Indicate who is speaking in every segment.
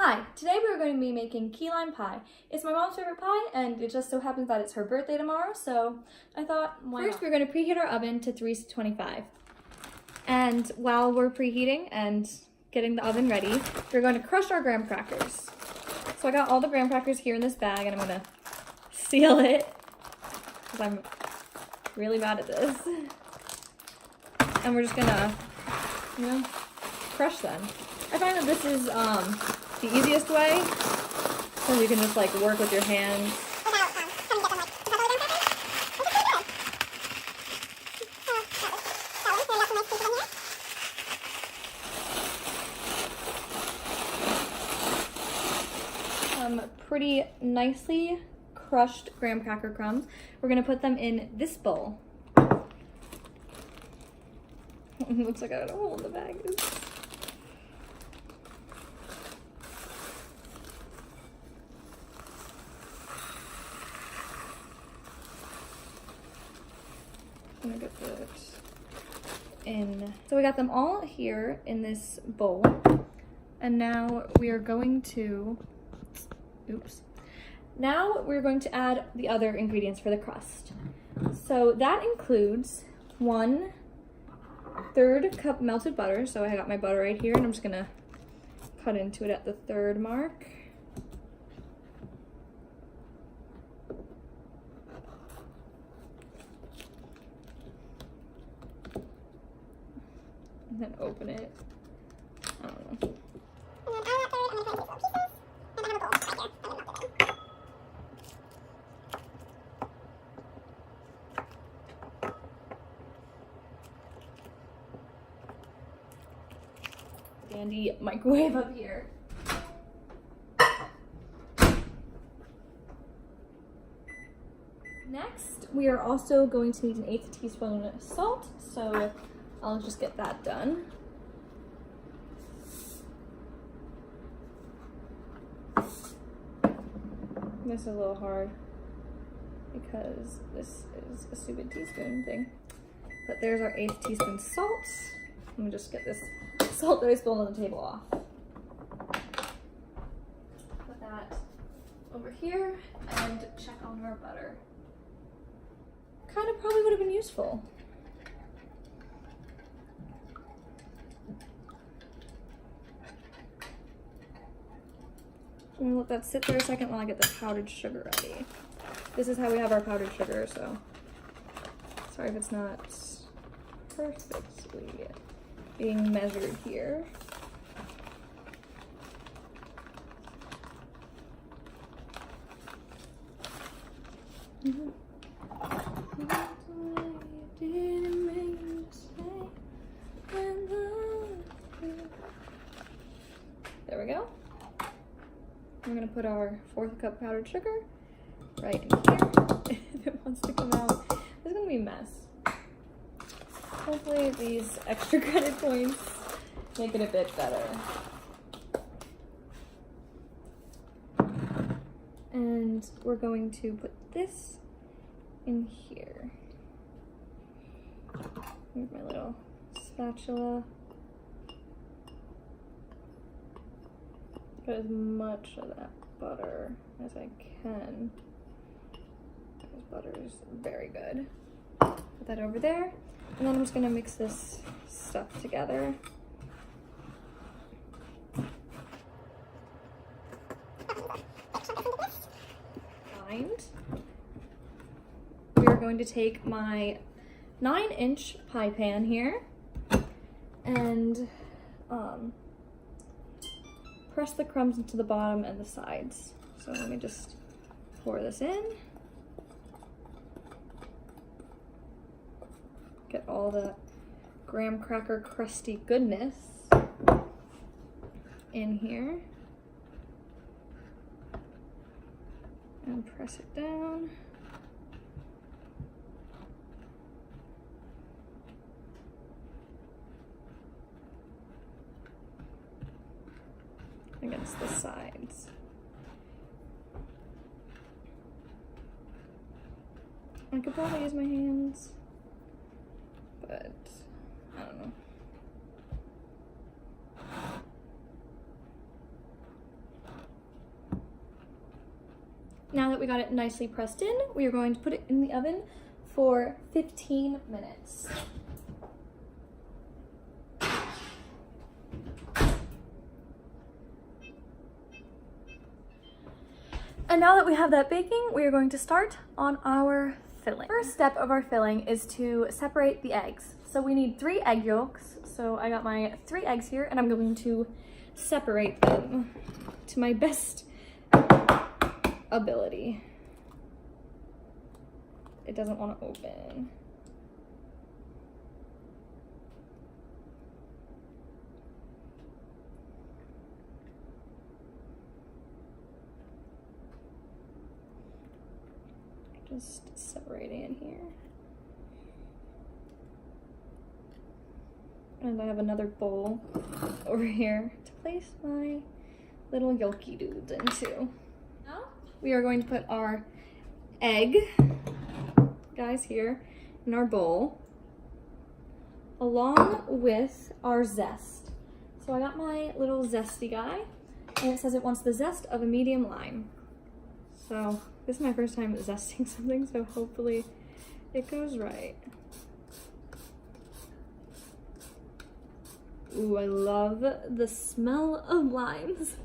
Speaker 1: Hi, today we're going to be making key lime pie. It's my mom's favorite pie, and it just so happens that it's her birthday tomorrow, so I thought, first we're going to preheat our oven to 325. And while we're preheating and getting the oven ready, we're going to crush our graham crackers. So I got all the graham crackers here in this bag, and I'm going to seal it, because I'm really bad at this. And we're just going to, crush them. I find that this is the easiest way, because you can just like work with your hands. Pretty nicely crushed graham cracker crumbs. We're gonna put them in this bowl. Looks like I got a hole in the bag. I'm gonna get that in. So we got them all here in this bowl, and now we are going to, now we're going to add the other ingredients for the crust. So that includes 1/3 cup melted butter. So I got my butter right here, and I'm just gonna cut into it at the 3rd mark. And then open it. I don't know. Dandy microwave up here. Next, we are also going to need an 1/8 teaspoon salt, so I'll just get that done. This is a little hard because this is a stupid teaspoon thing. But there's our 1/8 teaspoon salt. Let me just get this salt that I spilled on the table off. Put that over here and check on our butter. Kind of probably would have been useful. I'm gonna let that sit there a second while I get the powdered sugar ready. This is how we have our powdered sugar, so sorry if it's not perfectly being measured here. There we go. I'm gonna put our 4th cup powdered sugar right in here. If it wants to come out, this is gonna be a mess. Hopefully these extra credit points make it a bit better. And we're going to put this in here. Here's my little spatula. Put as much of that butter as I can, because butter is very good. Put that over there, and then I'm just gonna mix this stuff together. And we are going to take my 9-inch pie pan here and press the crumbs into the bottom and the sides. So let me just pour this in. Get all the graham cracker crusty goodness in here. And press it down. Against the sides. I could probably use my hands, but I don't know. Now that we got it nicely pressed in, we are going to put it in the oven for 15 minutes. And now that we have that baking, we are going to start on our filling. First step of our filling is to separate the eggs. So we need 3 egg yolks. So I got my 3 eggs here, and I'm going to separate them to my best ability. It doesn't want to open. Just separating in here. And I have another bowl over here to place my little yolky dudes into. Now we are going to put our egg guys here in our bowl along with our zest. So I got my little zesty guy, and it says it wants the zest of a medium lime. So this is my first time zesting something, so hopefully it goes right. Ooh, I love the smell of limes.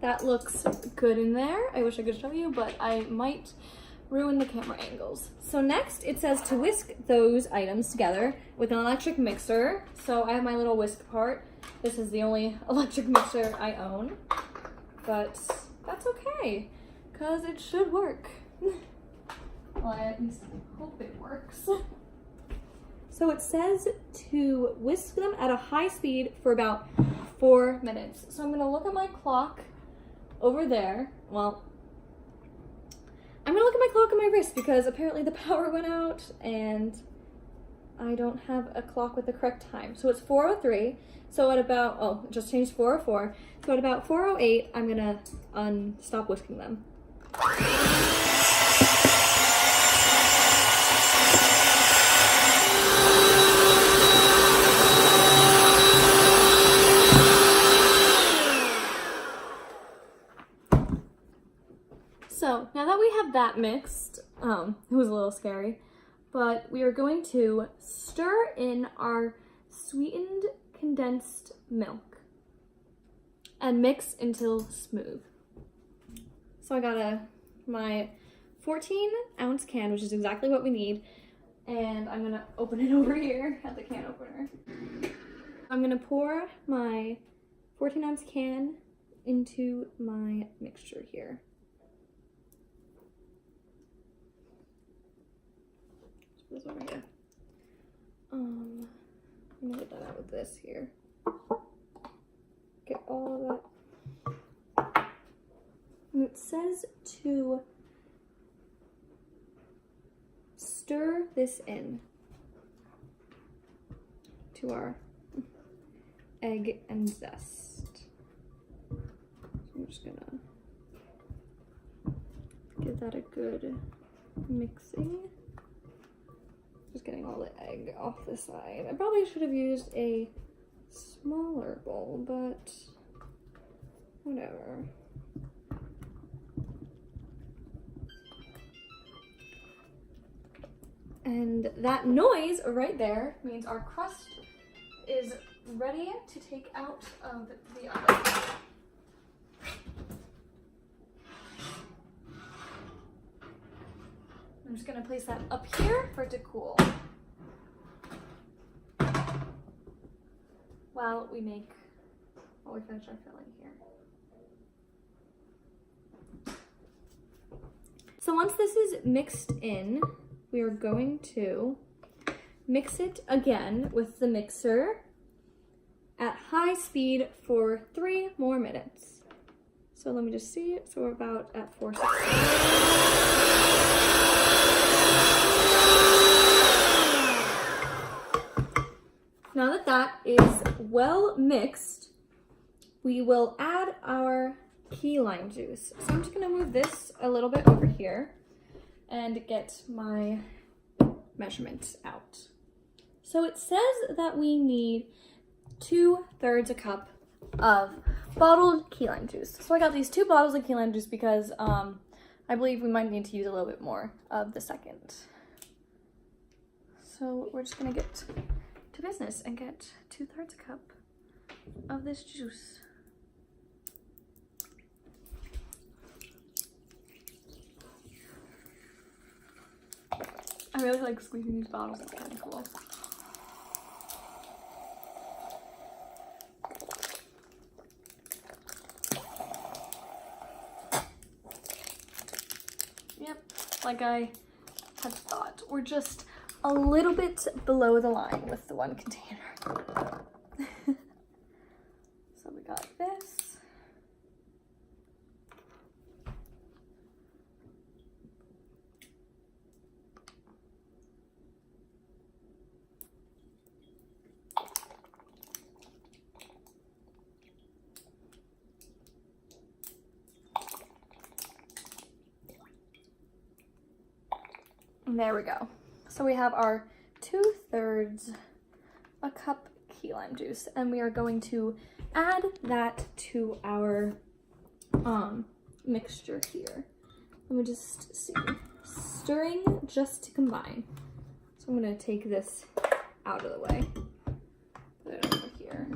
Speaker 1: That looks good in there. I wish I could show you, but I might ruin the camera angles. So next it says to whisk those items together with an electric mixer. So I have my little whisk part. This is the only electric mixer I own, but that's okay, because it should work. Well, I at least hope it works. So it says to whisk them at a high speed for about 4 minutes. So I'm gonna look at my clock over there. Well, I'm gonna look at my clock on my wrist because apparently the power went out and I don't have a clock with the correct time. So it's 4:03. So at about, oh, it just changed 4:04. So at about 4:08, I'm gonna stop whisking them. So now that we have that mixed, it was a little scary, but we are going to stir in our sweetened condensed milk and mix until smooth. So I got my 14-ounce can, which is exactly what we need, and I'm gonna open it over here at the can opener. I'm gonna pour my 14-ounce can into my mixture here. This over here. I'm gonna get that out with this here. Get all of that. And it says to stir this in to our egg and zest. So I'm just gonna give that a good mixing. Just getting all the egg off the side. I probably should have used a smaller bowl, but whatever. And that noise right there means our crust is ready to take out of the oven. I'm just gonna place that up here for it to cool while we finish our filling here. So once this is mixed in, we are going to mix it again with the mixer at high speed for 3 more minutes. So let me just see it. So we're about at 460. Now that that is well mixed, we will add our key lime juice. So I'm just gonna move this a little bit over here and get my measurement out. So it says that we need 2/3 a cup of bottled key lime juice. So I got these 2 bottles of key lime juice because I believe we might need to use a little bit more of the second. So we're just gonna get to business and get 2/3 a cup of this juice. I really like squeezing these bottles, it's kind of cool. Yep, like I had thought, we're just a little bit below the line with the 1 container. So we got this. And there we go. So we have our 2/3 a cup key lime juice, and we are going to add that to our mixture here. Let me just see. Stirring just to combine. So I'm gonna take this out of the way. Put it over here.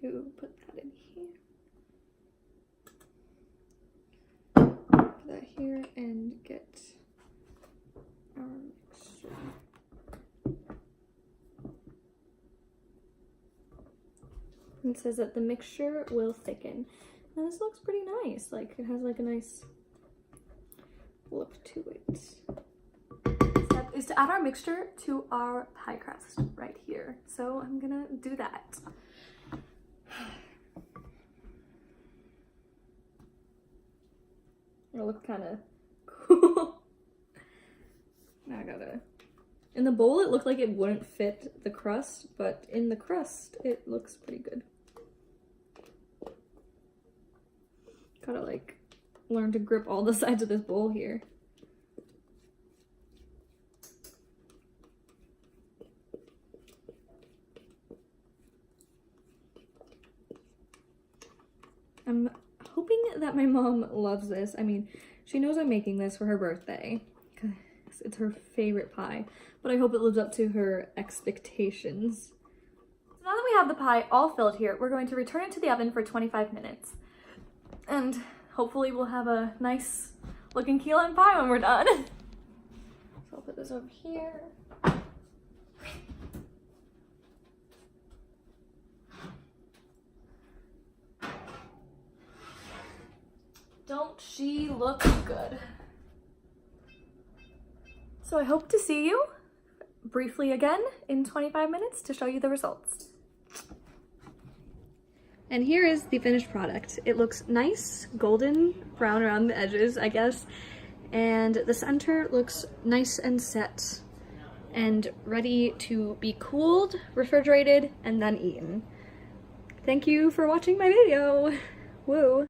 Speaker 1: To put that in here. Put that here and get our mixture. It says that the mixture will thicken. Now this looks pretty nice. Like it has like a nice look to it. Step is to add our mixture to our pie crust right here. So I'm gonna do that. It'll look kind of cool. Now I gotta. In the bowl, it looked like it wouldn't fit the crust, but in the crust, it looks pretty good. Gotta like learn to grip all the sides of this bowl here. I'm hoping that my mom loves this. I mean, she knows I'm making this for her birthday. It's her favorite pie, but I hope it lives up to her expectations. So now that we have the pie all filled here, we're going to return it to the oven for 25 minutes. And hopefully we'll have a nice looking key lime pie when we're done. So I'll put this over here. Don't she look good? So I hope to see you briefly again in 25 minutes to show you the results. And here is the finished product. It looks nice, golden brown around the edges, I guess. And the center looks nice and set and ready to be cooled, refrigerated, and then eaten. Thank you for watching my video. Woo!